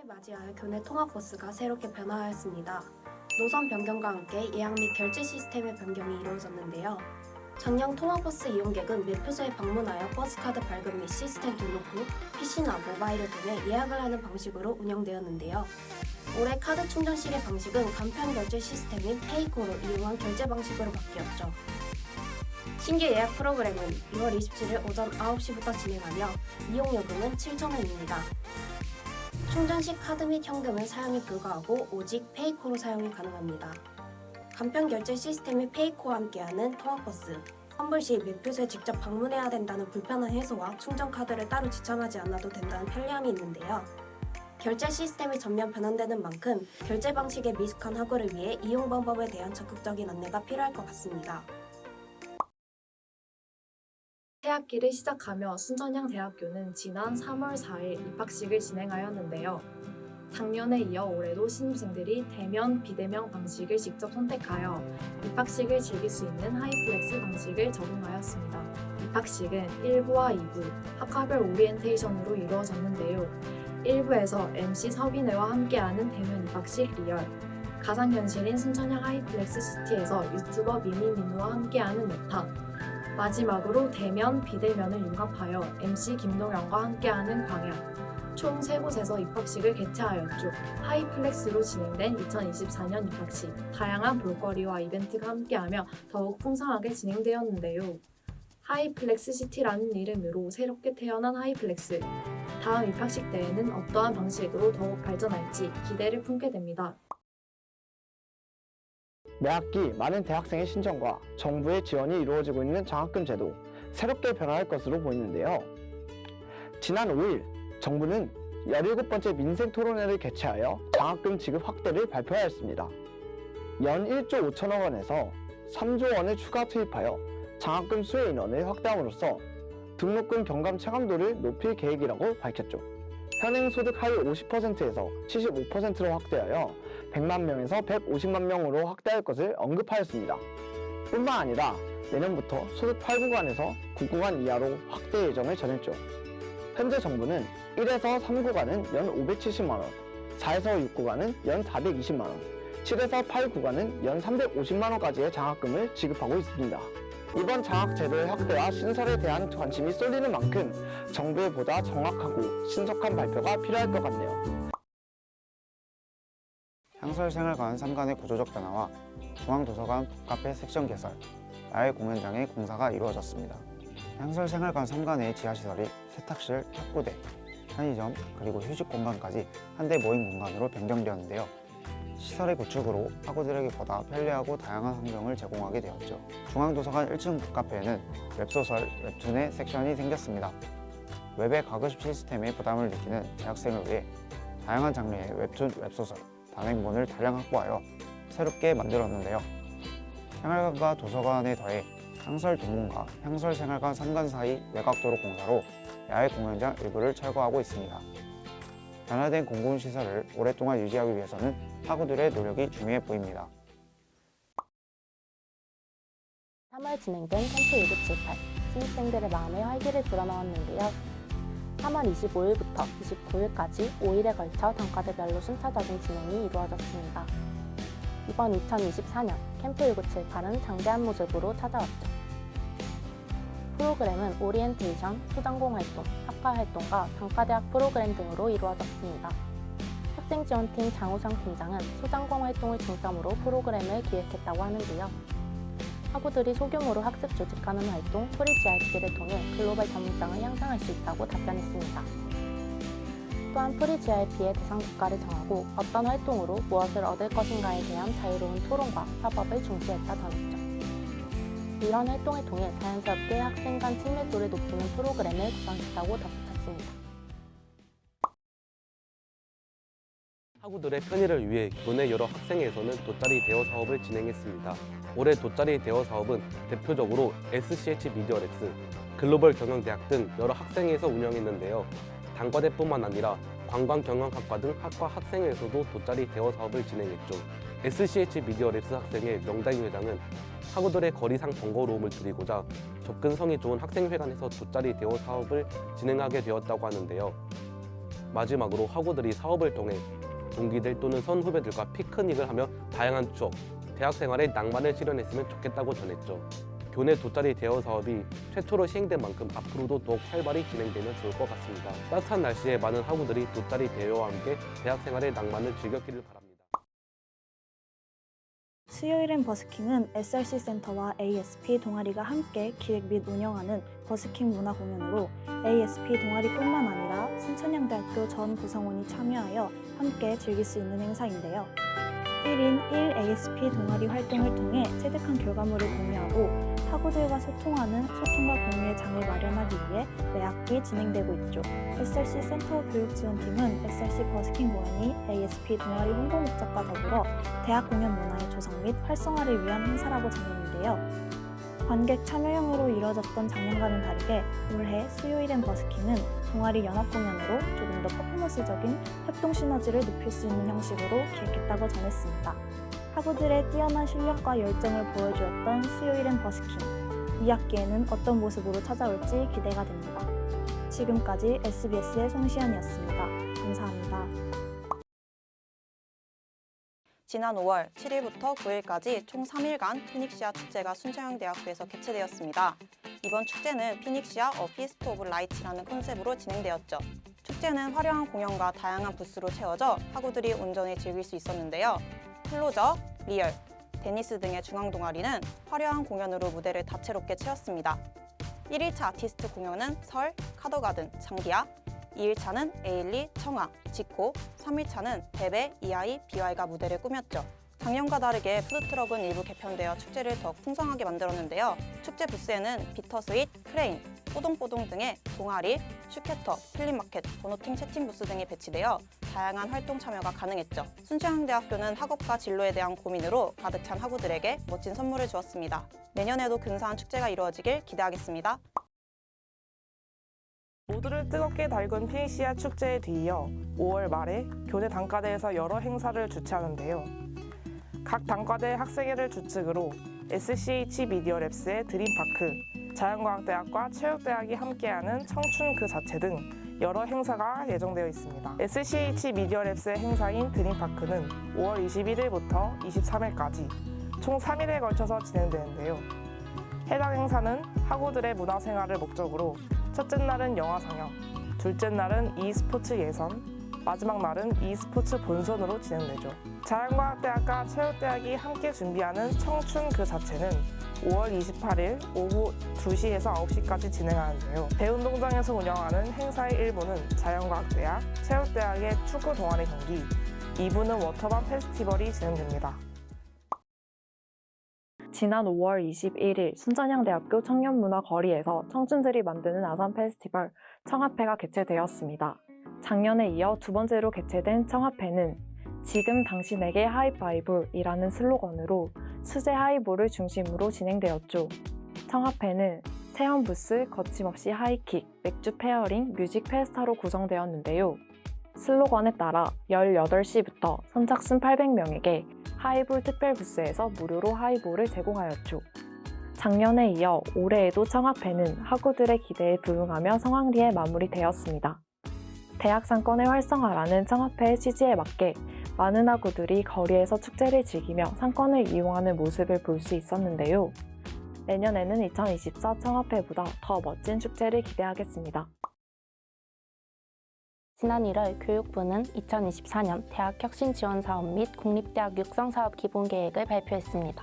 새해를 맞이하여 교내 통학버스가 새롭게 변화하였습니다. 노선 변경과 함께 예약 및 결제 시스템의 변경이 이루어졌는데요. 작년 통학버스 이용객은 매표소에 방문하여 버스카드 발급 및 시스템 등록 후 PC나 모바일을 통해 예약을 하는 방식으로 운영되었는데요. 올해 카드 충전 시계 방식은 간편 결제 시스템인 페이코로 이용한 결제 방식으로 바뀌었죠. 신규 예약 프로그램은 6월 27일 오전 9시부터 진행하며 이용요금은 7,000원입니다. 충전 시 카드 및 현금은 사용이 불가하고 오직 페이코로 사용이 가능합니다. 간편 결제 시스템인 페이코와 함께하는 통학버스. 환불 시 매표소에 직접 방문해야 된다는 불편한 해소와 충전 카드를 따로 지참하지 않아도 된다는 편리함이 있는데요. 결제 시스템이 전면 변환되는 만큼 결제 방식의 미숙한 학우를 위해 이용 방법에 대한 적극적인 안내가 필요할 것 같습니다. 새학기를 시작하며 순천향대학교는 지난 3월 4일 입학식을 진행하였는데요. 작년에 이어 올해도 신입생들이 대면, 비대면 방식을 직접 선택하여 입학식을 즐길 수 있는 하이플렉스 방식을 적용하였습니다. 입학식은 1부와 2부, 학과별 오리엔테이션으로 이루어졌는데요. 1부에서 MC 서빈회와 함께하는 대면 입학식 리얼, 가상현실인 순천향 하이플렉스 시티에서 유튜버 미미민우와 함께하는 메타, 마지막으로 대면, 비대면을 융합하여 MC 김동현과 함께하는 광야, 총 3곳에서 입학식을 개최하였죠. 하이플렉스로 진행된 2024년 입학식, 다양한 볼거리와 이벤트가 함께하며 더욱 풍성하게 진행되었는데요. 하이플렉스 시티라는 이름으로 새롭게 태어난 하이플렉스, 다음 입학식 때에는 어떠한 방식으로 더욱 발전할지 기대를 품게 됩니다. 매학기 많은 대학생의 신청과 정부의 지원이 이루어지고 있는 장학금 제도, 새롭게 변화할 것으로 보이는데요. 지난 5일 정부는 17번째 민생 토론회를 개최하여 장학금 지급 확대를 발표하였습니다. 연 1조 5천억 원에서 3조 원을 추가 투입하여 장학금 수요 인원을 확대함으로써 등록금 경감 체감도를 높일 계획이라고 밝혔죠. 현행 소득 하위 50%에서 75%로 확대하여 100만 명에서 150만 명으로 확대할 것을 언급하였습니다. 뿐만 아니라 내년부터 소득 8구간에서 9구간 이하로 확대 예정을 전했죠. 현재 정부는 1에서 3구간은 연 570만 원, 4에서 6구간은 연 420만 원, 7에서 8구간은 연 350만 원까지의 장학금을 지급하고 있습니다. 이번 장학 제도의 확대와 신설에 대한 관심이 쏠리는 만큼 정부의 보다 정확하고 신속한 발표가 필요할 것 같네요. 향설생활관 3간의 구조적 변화와 중앙도서관 북카페 섹션 개설, 야외 공연장의 공사가 이루어졌습니다. 향설생활관 3간의 지하시설이 세탁실, 탁구대, 편의점, 그리고 휴식 공간까지 한대 모임 공간으로 변경되었는데요. 시설의 구축으로 학우들에게 보다 편리하고 다양한 환경을 제공하게 되었죠. 중앙도서관 1층 북카페에는 웹소설, 웹툰의 섹션이 생겼습니다. 웹의 가급식 시스템에 부담을 느끼는 대학생을 위해 다양한 장르의 웹툰, 웹소설, 단행본을 다량 확보하여 새롭게 만들었는데요. 생활관과 도서관에 더해 향설동문과 향설생활관 3간 사이 외곽도로 공사로 야외 공연장 일부를 철거하고 있습니다. 변화된 공공시설을 오랫동안 유지하기 위해서는 학우들의 노력이 중요해 보입니다. 3월 진행된 캠프 1978, 신입생들의 마음에 활기를 불어넣었는데요. 3월 25일부터 29일까지 5일에 걸쳐 단과대별로 순차적인 진행이 이루어졌습니다. 이번 2024년 캠프 1978은 장대한 모습으로 찾아왔죠. 프로그램은 오리엔테이션, 소전공 활동, 학과 활동과 단과대학 프로그램 등으로 이루어졌습니다. 학생지원팀 장우성 팀장은 소전공 활동을 중점으로 프로그램을 기획했다고 하는데요. 학우들이 소규모로 학습 조직하는 활동 프리GRP를 통해 글로벌 전문성을 향상할 수 있다고 답변했습니다. 또한 프리GRP의 대상 국가를 정하고 어떤 활동으로 무엇을 얻을 것인가에 대한 자유로운 토론과 협업을 중시했다 전했죠. 이런 활동을 통해 자연스럽게 학생 간 친밀도를 높이는 프로그램을 구성했다고 덧붙였습니다. 학우들의 편의를 위해 교내 여러 학생회에서는 돗자리 대여 사업을 진행했습니다. 올해 돗자리 대여 사업은 대표적으로 SCH 미디어랩스, 글로벌 경영대학 등 여러 학생회에서 운영했는데요. 단과대뿐만 아니라 관광경영학과 등 학과 학생회에서도 돗자리 대여 사업을 진행했죠. SCH 미디어랩스 학생회 명다희 회장은 학우들의 거리상 번거로움을 줄이고자 접근성이 좋은 학생회관에서 돗자리 대여 사업을 진행하게 되었다고 하는데요. 마지막으로 학우들이 사업을 통해 동기들 또는 선후배들과 피크닉을 하며 다양한 추억, 대학 생활의 낭만을 실현했으면 좋겠다고 전했죠. 교내 돗자리 대여 사업이 최초로 시행된 만큼 앞으로도 더욱 활발히 진행되면 좋을 것 같습니다. 따뜻한 날씨에 많은 학우들이 돗자리 대여와 함께 대학 생활의 낭만을 즐겼기를 바랍니다. 수요일엔 버스킹은 SRC 센터와 ASP 동아리가 함께 기획 및 운영하는 버스킹 문화 공연으로 ASP 동아리뿐만 아니라 순천향대학교 전 구성원이 참여하여 함께 즐길 수 있는 행사인데요. 1인 1 ASP 동아리 활동을 통해 체득한 결과물을 공유하고 학우들과 소통하는 소통과 공유의 장을 마련하기 위해 매 학기 진행되고 있죠. SRC 센터 교육지원팀은 SRC 버스킹 공연이 ASP 동아리 홍보 목적과 더불어 대학 공연 문화의 조성 및 활성화를 위한 행사라고 전했는데요. 관객 참여형으로 이뤄졌던 작년과는 다르게 올해 수요일엔 버스킹은 동아리 연합 공연으로 조금 더 퍼포먼스적인 협동 시너지를 높일 수 있는 형식으로 기획했다고 전했습니다. 학우들의 뛰어난 실력과 열정을 보여주었던 수요일엔 버스킹. 2학기에는 어떤 모습으로 찾아올지 기대가 됩니다. 지금까지 SBS의 송시연이었습니다. 감사합니다. 지난 5월 7일부터 9일까지 총 3일간 피닉시아 축제가 순천향대학교에서 개최되었습니다. 이번 축제는 피닉시아 어 피스트 오브 라이츠라는 컨셉으로 진행되었죠. 축제는 화려한 공연과 다양한 부스로 채워져 학우들이 온전히 즐길 수 있었는데요. 클로저, 리얼, 데니스 등의 중앙 동아리는 화려한 공연으로 무대를 다채롭게 채웠습니다. 1일차 아티스트 공연은 설, 카더가든, 장기야, 2일차는 에일리, 청아, 지코, 3일차는 베베, 이아이, 비와이가 무대를 꾸몄죠. 작년과 다르게 푸드트럭은 일부 개편되어 축제를 더 풍성하게 만들었는데요. 축제 부스에는 비터스윗, 크레인, 뽀동뽀동 등의 동아리, 슈케터, 플리마켓, 번호팅 채팅 부스 등이 배치되어 다양한 활동 참여가 가능했죠. 순천향대학교는 학업과 진로에 대한 고민으로 가득 찬 학우들에게 멋진 선물을 주었습니다. 내년에도 근사한 축제가 이루어지길 기대하겠습니다. 모두를 뜨겁게 달군 피닉시아 축제에 뒤이어 5월 말에 교내 단과대에서 여러 행사를 주최하는데요. 각 단과대 학생회를 주축으로 SCH 미디어랩스의 드림파크, 자연과학대학과 체육대학이 함께하는 청춘 그 자체 등 여러 행사가 예정되어 있습니다. SCH 미디어랩스의 행사인 드림파크는 5월 21일부터 23일까지 총 3일에 걸쳐서 진행되는데요. 해당 행사는 학우들의 문화생활을 목적으로 첫째 날은 영화 상영, 둘째 날은 e스포츠 예선, 마지막 날은 e스포츠 본선으로 진행되죠. 자연과학대학과 체육대학이 함께 준비하는 청춘 그 자체는 5월 28일 오후 2시에서 9시까지 진행하는데요. 대운동장에서 운영하는 행사의 일부는 자연과학대학, 체육대학의 축구 동아리 경기, 2부는 워터밤 페스티벌이 진행됩니다. 지난 5월 21일 순천향대학교 청년문화거리에서 청춘들이 만드는 아산 페스티벌 청합회가 개최되었습니다. 작년에 이어 두 번째로 개최된 청합회는 지금 당신에게 하이파이볼이라는 슬로건으로 수제 하이볼을 중심으로 진행되었죠. 청합회는 체험 부스, 거침없이 하이킥, 맥주 페어링, 뮤직 페스타로 구성되었는데요. 슬로건에 따라 18시부터 선착순 800명에게 하이볼 특별 부스에서 무료로 하이볼을 제공하였죠. 작년에 이어 올해에도 청합회는 학우들의 기대에 부응하며 성황리에 마무리되었습니다. 대학 상권의 활성화라는 청합회의 취지에 맞게 많은 학우들이 거리에서 축제를 즐기며 상권을 이용하는 모습을 볼 수 있었는데요. 내년에는 2024 청합회보다 더 멋진 축제를 기대하겠습니다. 지난 1월 교육부는 2024년 대학 혁신 지원 사업 및 공립대학 육성 사업 기본 계획을 발표했습니다.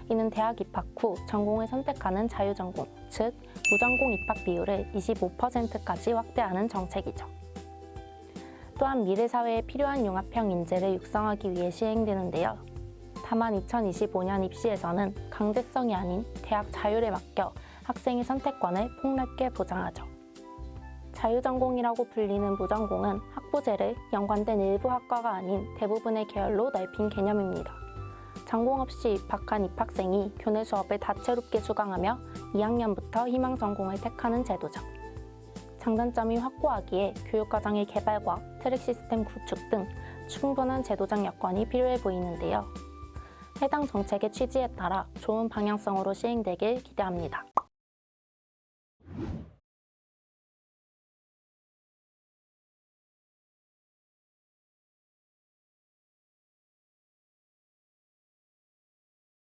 이는 대학 입학 후 전공을 선택하는 자유전공, 즉 무전공 입학 비율을 25%까지 확대하는 정책이죠. 또한 미래 사회에 필요한 융합형 인재를 육성하기 위해 시행되는데요. 다만 2025년 입시에서는 강제성이 아닌 대학 자율에 맡겨 학생의 선택권을 폭넓게 보장하죠. 자유전공이라고 불리는 무전공은 학부제를 연관된 일부 학과가 아닌 대부분의 계열로 넓힌 개념입니다. 전공 없이 입학한 입학생이 교내 수업을 다채롭게 수강하며 2학년부터 희망 전공을 택하는 제도죠. 장단점이 확고하기에 교육과정의 개발과 트랙 시스템 구축 등 충분한 제도적 여건이 필요해 보이는데요. 해당 정책의 취지에 따라 좋은 방향성으로 시행되길 기대합니다.